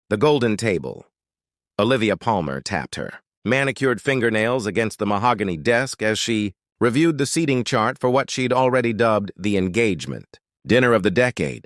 The golden table. Olivia Palmer tapped her, manicured fingernails against the mahogany desk as she reviewed the seating chart for what she'd already dubbed the engagement. Dinner of the decade.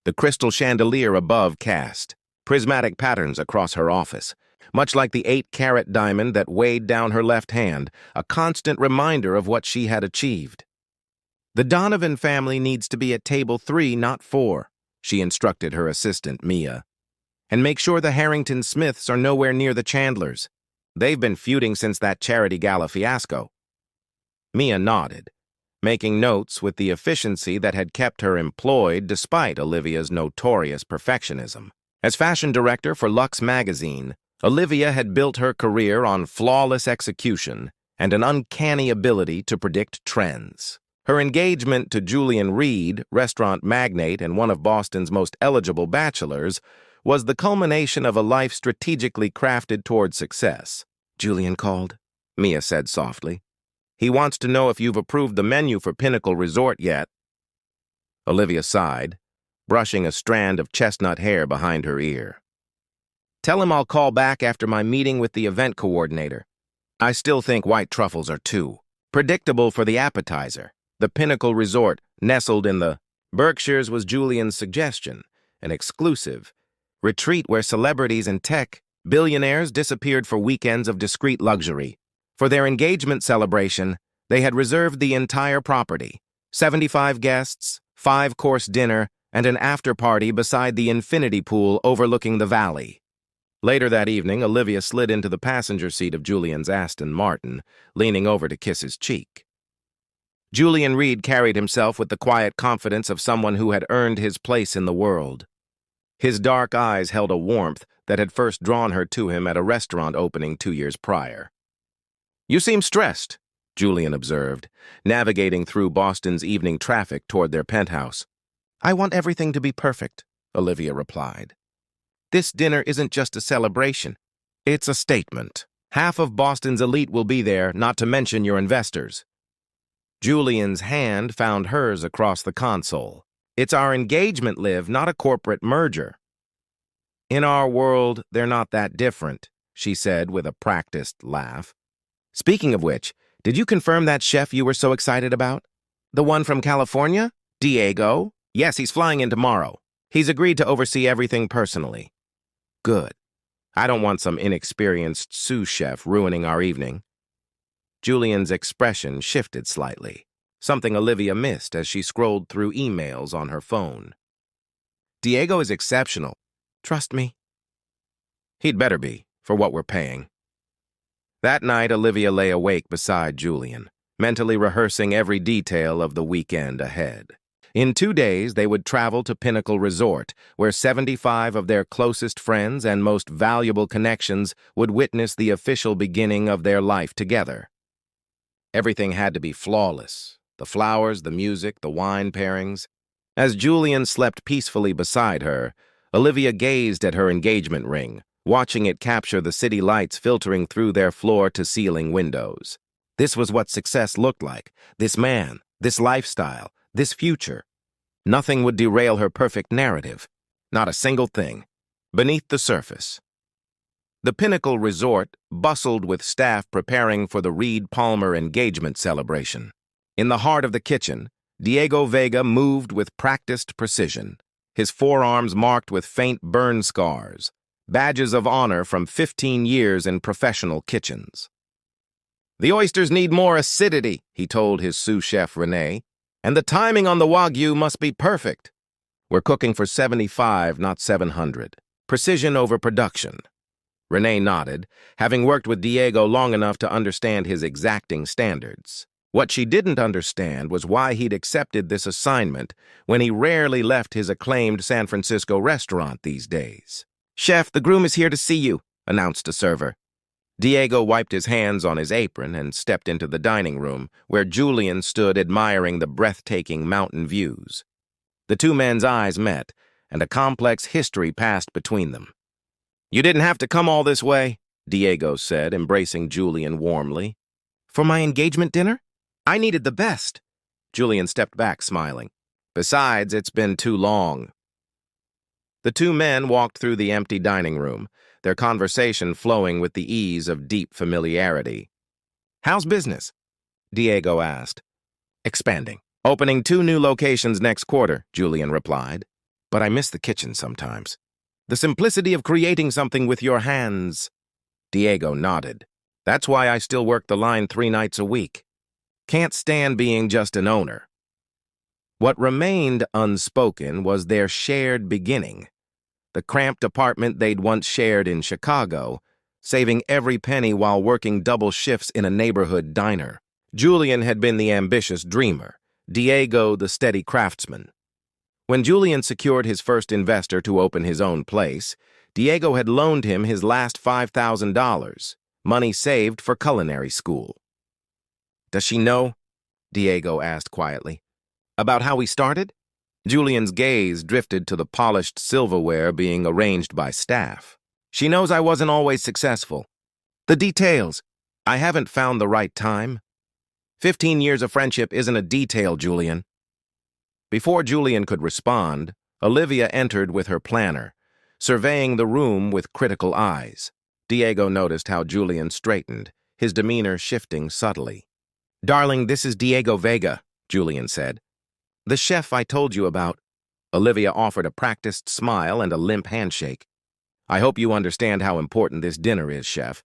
The crystal chandelier above cast prismatic patterns across her office, much like the 8-carat diamond that weighed down her left hand, a constant reminder of what she had achieved. The Donovan family needs to be at table 3, not 4, she instructed her assistant, Mia. And make sure the Harrington Smiths are nowhere near the Chandlers. They've been feuding since that charity gala fiasco. Mia nodded, making notes with the efficiency that had kept her employed despite Olivia's notorious perfectionism. As fashion director for Luxe magazine, Olivia had built her career on flawless execution and an uncanny ability to predict trends. Her engagement to Julian Reed, restaurant magnate and one of Boston's most eligible bachelors, was the culmination of a life strategically crafted toward success. Julian called, Mia said softly. He wants to know if you've approved the menu for Pinnacle Resort yet. Olivia sighed, brushing a strand of chestnut hair behind her ear. Tell him I'll call back after my meeting with the event coordinator. I still think white truffles are too predictable for the appetizer. The Pinnacle Resort, nestled in the Berkshires, was Julian's suggestion, an exclusive retreat where celebrities and tech billionaires disappeared for weekends of discreet luxury. For their engagement celebration, they had reserved the entire property, 75 guests, 5-course dinner, and an after-party beside the infinity pool overlooking the valley. Later that evening, Olivia slid into the passenger seat of Julian's Aston Martin, leaning over to kiss his cheek. Julian Reed carried himself with the quiet confidence of someone who had earned his place in the world. His dark eyes held a warmth that had first drawn her to him at a restaurant opening 2 years prior. You seem stressed, Julian observed, navigating through Boston's evening traffic toward their penthouse. I want everything to be perfect, Olivia replied. This dinner isn't just a celebration. It's a statement. Half of Boston's elite will be there, not to mention your investors. Julian's hand found hers across the console. It's our engagement, Liv, not a corporate merger. In our world, they're not that different, she said with a practiced laugh. Speaking of which, did you confirm that chef you were so excited about? The one from California? Diego? Yes, he's flying in tomorrow. He's agreed to oversee everything personally. Good. I don't want some inexperienced sous chef ruining our evening. Julian's expression shifted slightly, something Olivia missed as she scrolled through emails on her phone. Diego is exceptional. Trust me. He'd better be, for what we're paying. That night, Olivia lay awake beside Julian, mentally rehearsing every detail of the weekend ahead. In 2 days, they would travel to Pinnacle Resort, where 75 of their closest friends and most valuable connections would witness the official beginning of their life together. Everything had to be flawless. The flowers, the music, the wine pairings. As Julian slept peacefully beside her, Olivia gazed at her engagement ring, watching it capture the city lights filtering through their floor-to-ceiling windows. This was what success looked like. This man, this lifestyle, this future. Nothing would derail her perfect narrative. Not a single thing. Beneath the surface. The Pinnacle Resort bustled with staff preparing for the Reed-Palmer engagement celebration. In the heart of the kitchen, Diego Vega moved with practiced precision, his forearms marked with faint burn scars, badges of honor from 15 years in professional kitchens. The oysters need more acidity, he told his sous chef Renee, and the timing on the Wagyu must be perfect. We're cooking for 75, not 700. Precision over production. Renee nodded, having worked with Diego long enough to understand his exacting standards. What she didn't understand was why he'd accepted this assignment when he rarely left his acclaimed San Francisco restaurant these days. Chef, the groom is here to see you, announced a server. Diego wiped his hands on his apron and stepped into the dining room, where Julian stood admiring the breathtaking mountain views. The two men's eyes met, and a complex history passed between them. You didn't have to come all this way, Diego said, embracing Julian warmly. For my engagement dinner? I needed the best. Julian stepped back, smiling. Besides, it's been too long. The two men walked through the empty dining room, their conversation flowing with the ease of deep familiarity. "How's business?" Diego asked. "Expanding. Opening 2 new locations next quarter," Julian replied. "But I miss the kitchen sometimes. The simplicity of creating something with your hands." Diego nodded. "That's why I still work the line 3 nights a week. Can't stand being just an owner." What remained unspoken was their shared beginning. The cramped apartment they'd once shared in Chicago, saving every penny while working double shifts in a neighborhood diner. Julian had been the ambitious dreamer, Diego the steady craftsman. When Julian secured his first investor to open his own place, Diego had loaned him his last $5,000, money saved for culinary school. "Does she know?" Diego asked quietly. "About how we started?" Julian's gaze drifted to the polished silverware being arranged by staff. "She knows I wasn't always successful. The details. I haven't found the right time. 15 years of friendship isn't a detail, Julian." Before Julian could respond, Olivia entered with her planner, surveying the room with critical eyes. Diego noticed how Julian straightened, his demeanor shifting subtly. "Darling, this is Diego Vega," Julian said. "The chef I told you about." Olivia offered a practiced smile and a limp handshake. "I hope you understand how important this dinner is, chef.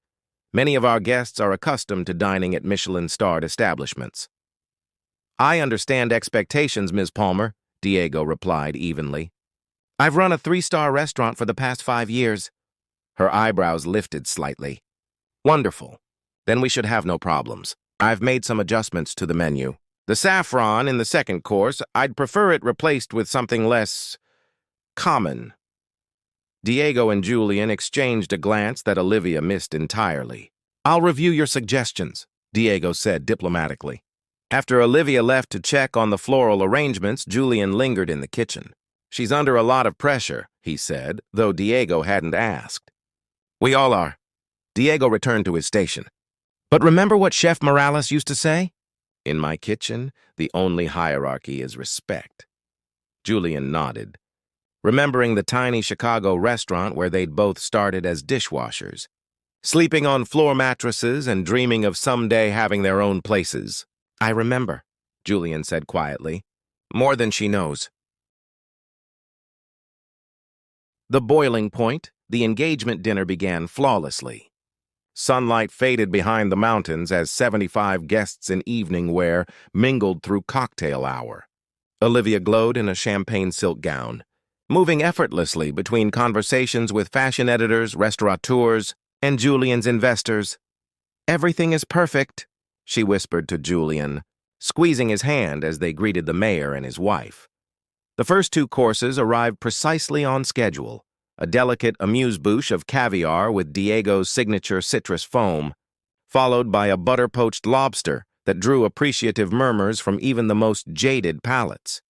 Many of our guests are accustomed to dining at Michelin-starred establishments." "I understand expectations, Ms. Palmer," Diego replied evenly. "I've run a 3-star restaurant for the past 5 years." Her eyebrows lifted slightly. "Wonderful. Then we should have no problems. I've made some adjustments to the menu. The saffron in the second course, I'd prefer it replaced with something less common." Diego and Julian exchanged a glance that Olivia missed entirely. "I'll review your suggestions," Diego said diplomatically. After Olivia left to check on the floral arrangements, Julian lingered in the kitchen. "She's under a lot of pressure," he said, though Diego hadn't asked. "We all are." Diego returned to his station. "But remember what Chef Morales used to say? In my kitchen, the only hierarchy is respect." Julian nodded, remembering the tiny Chicago restaurant where they'd both started as dishwashers, sleeping on floor mattresses and dreaming of someday having their own places. "I remember," Julian said quietly, "more than she knows." The boiling point, the engagement dinner began flawlessly. Sunlight faded behind the mountains as 75 guests in evening wear mingled through cocktail hour. Olivia glowed in a champagne silk gown, moving effortlessly between conversations with fashion editors, restaurateurs, and Julian's investors. "Everything is perfect," she whispered to Julian, squeezing his hand as they greeted the mayor and his wife. The first 2 courses arrived precisely on schedule, a delicate amuse-bouche of caviar with Diego's signature citrus foam, followed by a butter-poached lobster that drew appreciative murmurs from even the most jaded palates.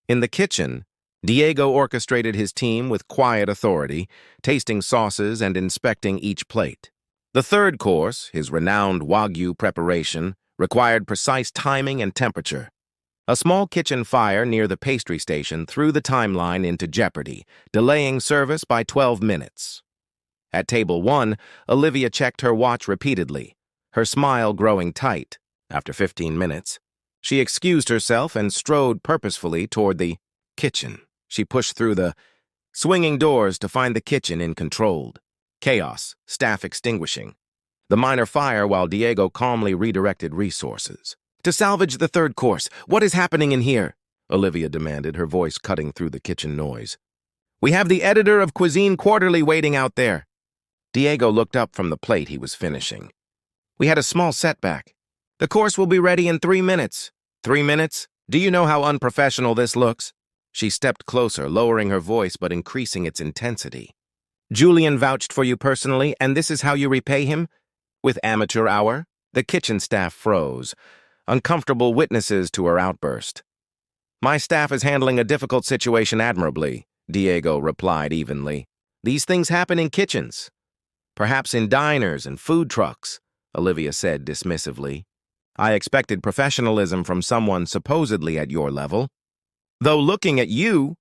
In the kitchen, Diego orchestrated his team with quiet authority, tasting sauces and inspecting each plate. The third course, his renowned Wagyu preparation, required precise timing and temperature. A small kitchen fire near the pastry station threw the timeline into jeopardy, delaying service by 12 minutes. At table 1, Olivia checked her watch repeatedly, her smile growing tight. After 15 minutes, she excused herself and strode purposefully toward the kitchen. She pushed through the swinging doors to find the kitchen in controlled chaos, staff extinguishing the minor fire while Diego calmly redirected resources. "To salvage the third course, what is happening in here?" Olivia demanded, her voice cutting through the kitchen noise. "We have the editor of Cuisine Quarterly waiting out there." Diego looked up from the plate he was finishing. "We had a small setback. The course will be ready in 3 minutes." 3 minutes? Do you know how unprofessional this looks?" She stepped closer, lowering her voice but increasing its intensity. "Julian vouched for you personally, and this is how you repay him? With amateur hour?" The kitchen staff froze, uncomfortable witnesses to her outburst. "My staff is handling a difficult situation admirably," Diego replied evenly. "These things happen in kitchens. Perhaps in diners and food trucks," Olivia said dismissively. "I expected professionalism from someone supposedly at your level. Though looking at you..."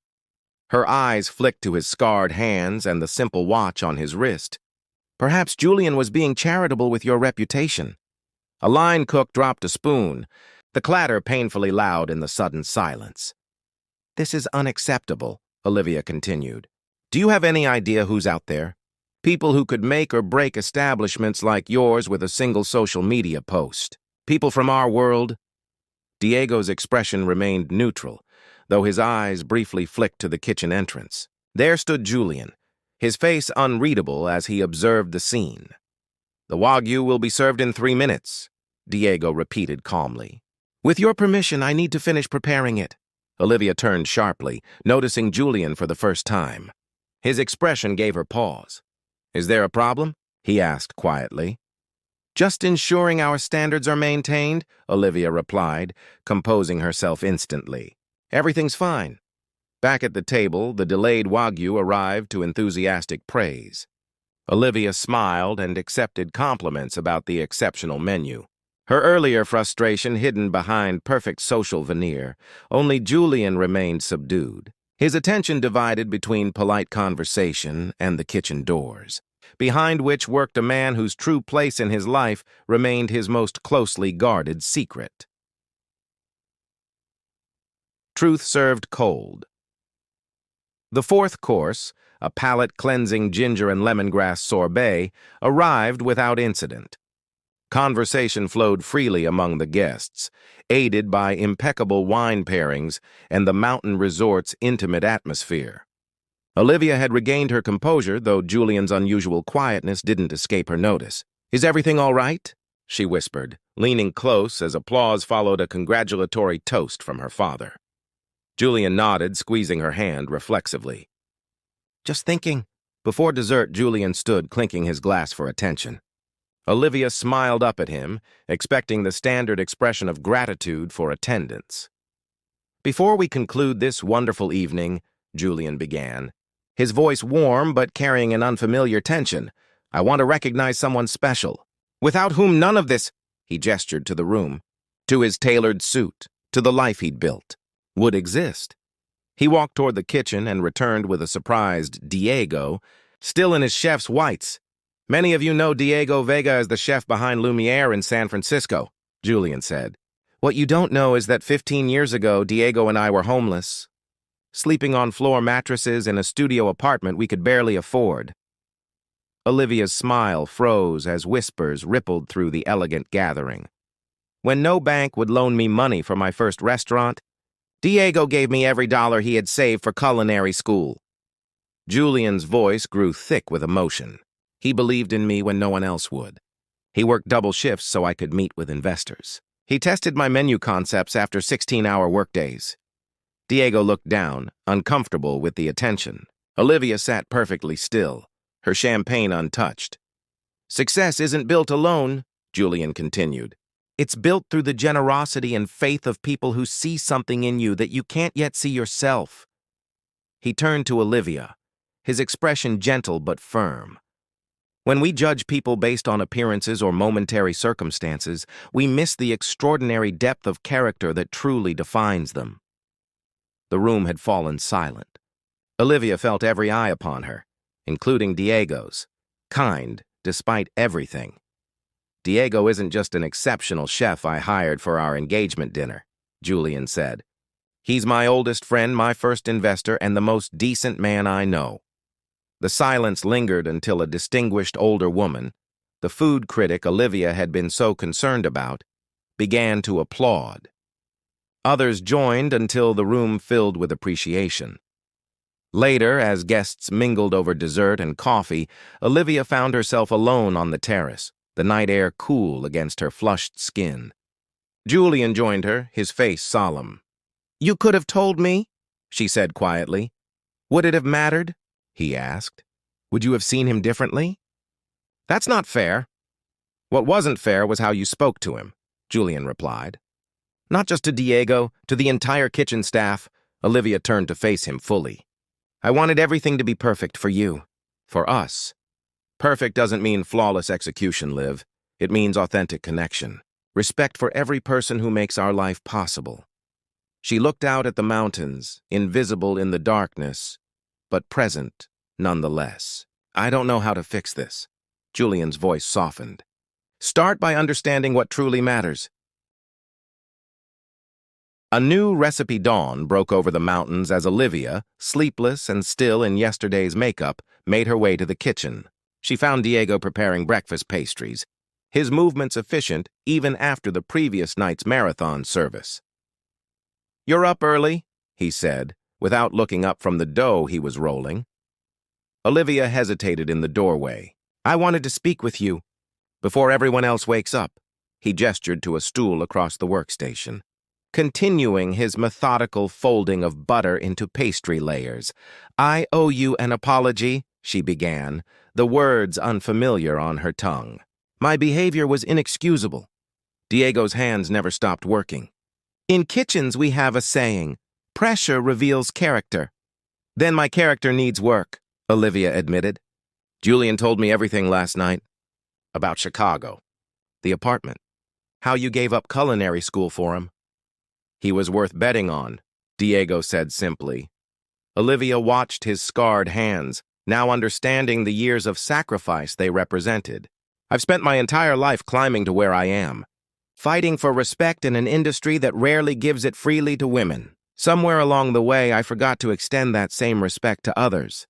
Her eyes flicked to his scarred hands and the simple watch on his wrist. "Perhaps Julian was being charitable with your reputation." A line cook dropped a spoon, the clatter painfully loud in the sudden silence. "This is unacceptable," Olivia continued. "Do you have any idea who's out there? People who could make or break establishments like yours with a single social media post. People from our world." Diego's expression remained neutral, though his eyes briefly flicked to the kitchen entrance. There stood Julian, his face unreadable as he observed the scene. "The Wagyu will be served in 3 minutes," Diego repeated calmly. "With your permission, I need to finish preparing it." Olivia turned sharply, noticing Julian for the first time. His expression gave her pause. "Is there a problem?" he asked quietly. "Just ensuring our standards are maintained," Olivia replied, composing herself instantly. "Everything's fine." Back at the table, the delayed Wagyu arrived to enthusiastic praise. Olivia smiled and accepted compliments about the exceptional menu. Her earlier frustration hidden behind perfect social veneer, only Julian remained subdued. His attention divided between polite conversation and the kitchen doors, behind which worked a man whose true place in his life remained his most closely guarded secret. Truth served cold. The fourth course, a palate-cleansing ginger and lemongrass sorbet, arrived without incident. Conversation flowed freely among the guests, aided by impeccable wine pairings and the mountain resort's intimate atmosphere. Olivia had regained her composure, though Julian's unusual quietness didn't escape her notice. "Is everything all right?" she whispered, leaning close as applause followed a congratulatory toast from her father. Julian nodded, squeezing her hand reflexively. "Just thinking." Before dessert, Julian stood, clinking his glass for attention. Olivia smiled up at him, expecting the standard expression of gratitude for attendance. "Before we conclude this wonderful evening," Julian began, his voice warm but carrying an unfamiliar tension, "I want to recognize someone special, without whom none of this," he gestured to the room, to his tailored suit, to the life he'd built, would exist. He walked toward the kitchen and returned with a surprised Diego, still in his chef's whites. "Many of you know Diego Vega as the chef behind Lumiere in San Francisco," Julian said. "What you don't know is that 15 years ago, Diego and I were homeless, sleeping on floor mattresses in a studio apartment we could barely afford." Olivia's smile froze as whispers rippled through the elegant gathering. "When no bank would loan me money for my first restaurant, Diego gave me every dollar he had saved for culinary school." Julian's voice grew thick with emotion. "He believed in me when no one else would. He worked double shifts so I could meet with investors. He tested my menu concepts after 16-hour workdays." Diego looked down, uncomfortable with the attention. Olivia sat perfectly still, her champagne untouched. "Success isn't built alone," Julian continued. "It's built through the generosity and faith of people who see something in you that you can't yet see yourself." He turned to Olivia, his expression gentle but firm. "When we judge people based on appearances or momentary circumstances, we miss the extraordinary depth of character that truly defines them." The room had fallen silent. Olivia felt every eye upon her, including Diego's, kind despite everything. "Diego isn't just an exceptional chef I hired for our engagement dinner," Julian said. "He's my oldest friend, my first investor, and the most decent man I know." The silence lingered until a distinguished older woman, the food critic Olivia had been so concerned about, began to applaud. Others joined until the room filled with appreciation. Later, as guests mingled over dessert and coffee, Olivia found herself alone on the terrace, the night air cool against her flushed skin. Julian joined her, his face solemn. "You could have told me," she said quietly. "Would it have mattered?" he asked. "Would you have seen him differently?" "That's not fair." "What wasn't fair was how you spoke to him," Julian replied. "Not just to Diego, to the entire kitchen staff." Olivia turned to face him fully. "I wanted everything to be perfect for you, for us. Perfect doesn't mean flawless execution, Liv. It means authentic connection. Respect for every person who makes our life possible." She looked out at the mountains, invisible in the darkness, but present nonetheless. I don't know how to fix this. Julian's voice softened. Start by understanding what truly matters. A new recipe dawn broke over the mountains as Olivia, sleepless and still in yesterday's makeup, made her way to the kitchen. She found Diego preparing breakfast pastries, his movements efficient even after the previous night's marathon service. "You're up early," he said, without looking up from the dough he was rolling. Olivia hesitated in the doorway. "I wanted to speak with you before everyone else wakes up." He gestured to a stool across the workstation, continuing his methodical folding of butter into pastry layers. "I owe you an apology," she began, the words unfamiliar on her tongue. "My behavior was inexcusable." Diego's hands never stopped working. "In kitchens we have a saying, pressure reveals character." "Then my character needs work," Olivia admitted. "Julian told me everything last night. About Chicago, the apartment, how you gave up culinary school for him." "He was worth betting on," Diego said simply. Olivia watched his scarred hands, now understanding the years of sacrifice they represented. "I've spent my entire life climbing to where I am, fighting for respect in an industry that rarely gives it freely to women. Somewhere along the way, I forgot to extend that same respect to others."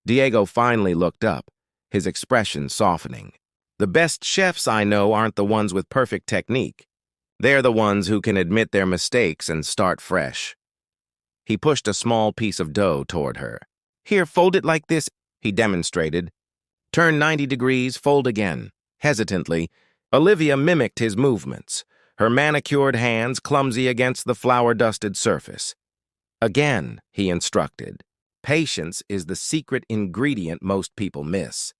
Diego finally looked up, his expression softening. "The best chefs I know aren't the ones with perfect technique. They're the ones who can admit their mistakes and start fresh." He pushed a small piece of dough toward her. "Here, fold it like this," he demonstrated. "Turn 90 degrees, fold again." Hesitantly, Olivia mimicked his movements, her manicured hands clumsy against the flour-dusted surface. "Again," he instructed. "Patience is the secret ingredient most people miss."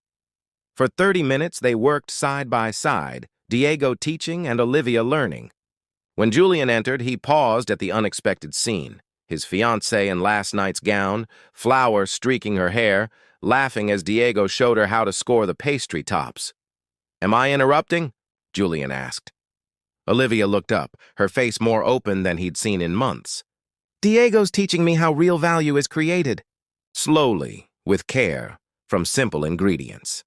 For 30 minutes, they worked side by side, Diego teaching and Olivia learning. When Julian entered, he paused at the unexpected scene. His fiancée in last night's gown, flour streaking her hair, laughing as Diego showed her how to score the pastry tops. "Am I interrupting?" Julian asked. Olivia looked up, her face more open than he'd seen in months. "Diego's teaching me how real value is created." Slowly, with care, from simple ingredients.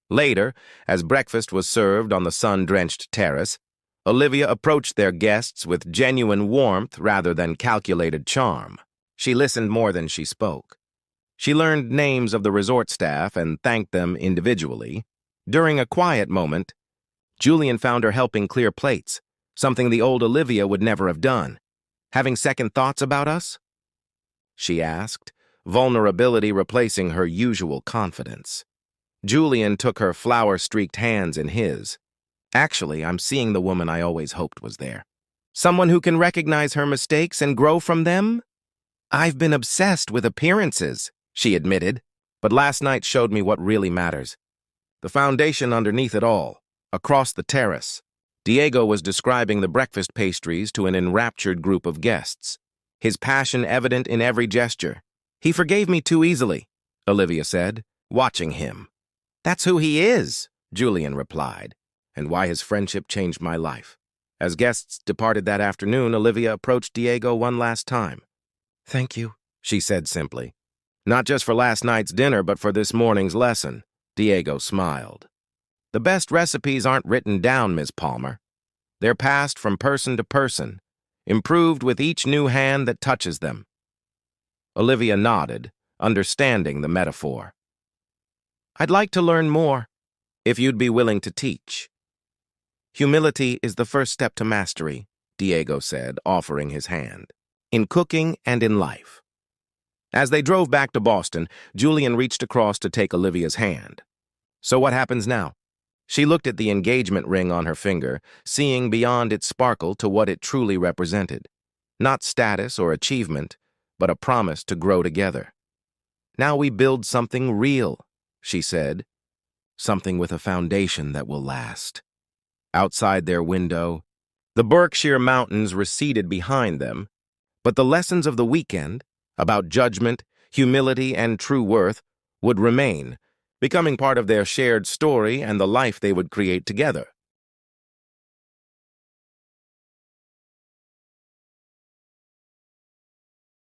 Later, as breakfast was served on the sun-drenched terrace, Olivia approached their guests with genuine warmth rather than calculated charm. She listened more than she spoke. She learned names of the resort staff and thanked them individually. During a quiet moment, Julian found her helping clear plates, something the old Olivia would never have done. "Having second thoughts about us?" she asked, vulnerability replacing her usual confidence. Julian took her flour-streaked hands in his. "Actually, I'm seeing the woman I always hoped was there. Someone who can recognize her mistakes and grow from them? I've been obsessed with appearances," she admitted, "but last night showed me what really matters. The foundation underneath it all, across the terrace." Diego was describing the breakfast pastries to an enraptured group of guests, his passion evident in every gesture. "He forgave me too easily," Olivia said, watching him. "That's who he is," Julian replied, "and why his friendship changed my life." As guests departed that afternoon, Olivia approached Diego one last time. "Thank you," she said simply. "Not just for last night's dinner, but for this morning's lesson." Diego smiled. "The best recipes aren't written down, Ms. Palmer. They're passed from person to person, improved with each new hand that touches them." Olivia nodded, understanding the metaphor. "I'd like to learn more, if you'd be willing to teach." "Humility is the first step to mastery," Diego said, offering his hand, "in cooking and in life." As they drove back to Boston, Julian reached across to take Olivia's hand. "So what happens now?" She looked at the engagement ring on her finger, seeing beyond its sparkle to what it truly represented. Not status or achievement, but a promise to grow together. "Now we build something real," she said, "something with a foundation that will last." Outside their window, the Berkshire Mountains receded behind them, but the lessons of the weekend, about judgment, humility, and true worth, would remain, becoming part of their shared story and the life they would create together.